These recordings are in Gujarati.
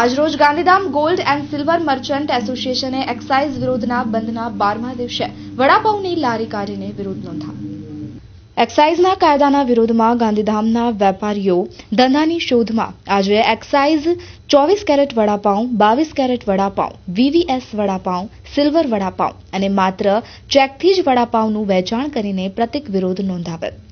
આજરોજ Gandhidham gold and silver merchant એસોસિએશને એક્સાઇઝ વિરોધના બંધના 12મા દિવસે વડાપાઉંની લારી કાઢીને વિરોધ નોંધાવ્યો। એક્સાઇઝના કાયદાના વિરોધમાં ગાંધીધામના વેપારીઓ ધંધાની શોધમાં આજે એક્સાઇઝ 24 carat vada pav, 22 carat vada pav, VVS vada pav, silver vada pav અને માત્ર ચેકથી જ વડાપાઉંનું વેચાણ કરીને પ્રતિક વિરોધ નોંધાવ્યો।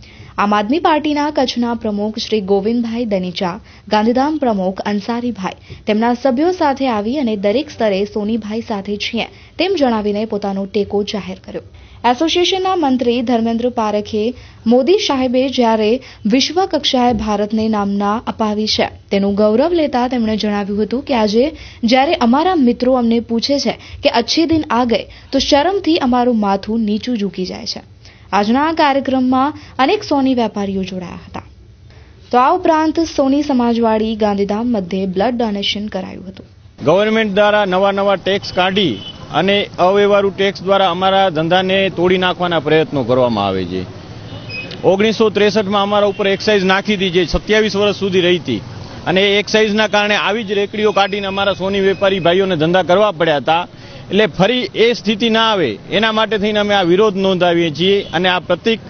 આમ આદમી પાર્ટીના કચ્છના પ્રમુખ શ્રી ગોવિંદભાઈ દનીચા, ગાંધીધામ પ્રમુખ અંસારીભાઈ તેમના સભ્યો સાથે આવી અને દરેક સ્તરે સોનીભાઈ સાથે છીએ તેમ જણાવીને પોતાનો ટેકો જાહેર કર્યો। એસોસિએશનના મંત્રી ધર્મેન્દ્ર પારેખે મોદી સાહેબે જ્યારે વિશ્વ કક્ષાએ ભારતને નામના અપાવી છે તેનું ગૌરવ લેતા તેમણે જણાવ્યું હતું કે આજે જ્યારે અમારા મિત્રો અમને પૂછે છે કે અચ્છે દિન આ ગયે તો શરમથી અમારું માથું નીચું ઝૂકી જાય છે। આજના આ કાર્યક્રમમાં અનેક સોની વેપારીઓ જોડાયા હતા। તો આ ઉપરાંત સોની સમાજવાડી ગાંધીધામ મધ્યે બ્લડ ડોનેશન કરાયું હતું। ગવર્મેન્ટ દ્વારા નવા ટેક્સ કાઢી અને અવ્યવહારુ ટેક્સ દ્વારા અમારા ધંધાને તોડી નાખવાના પ્રયત્નો કરવામાં આવે છે। 1963માં અમારા ઉપર એક્સાઇઝ નાખી હતી, જે 27 વર્ષ સુધી રહી હતી અને એક્સાઇઝના કારણે આવી જ રેકડીઓ કાઢીને અમારા સોની વેપારી ભાઈઓને ધંધા કરવા પડ્યા હતા। એટલે ફરી એ સ્થિતિ ના આવે એના માટે થઈને અમે આ વિરોધ નોંધાવીએ છીએ અને આ પ્રતિક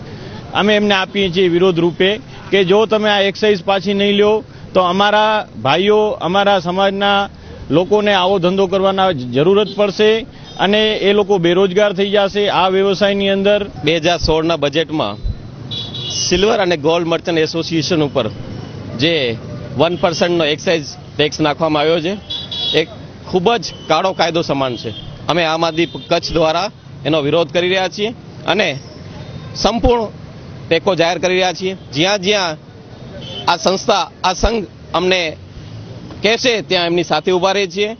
અમે એમને આપીએ છીએ વિરોધ રૂપે કે જો તમે આ એક્સાઇઝ પાછી નહીં લો તો અમારા ભાઈઓ, અમારા સમાજના લોકોને આવો ધંધો કરવાના જરૂરત પડશે અને એ લોકો બેરોજગાર થઈ જશે। આ વ્યવસાયની અંદર 2016ના બજેટમાં સિલ્વર અને ગોલ્ડ મર્ચન્ટ એસોસિએશન ઉપર જે 1% એક્સાઇઝ ટેક્સ નાખવામાં આવ્યો છે, એક ખૂબ જ કાળો કાયદો સમાન છે। અમે આમ આદમી કચ્છ દ્વારા એનો વિરોધ કરી રહ્યા છીએ અને સંપૂર્ણ ટેકો જાહેર કરી રહ્યા છીએ। જ્યાં જ્યાં આ સંસ્થા, આ સંઘ અમને કહેશે ત્યાં એમની સાથે ઉભા રહીએ છીએ।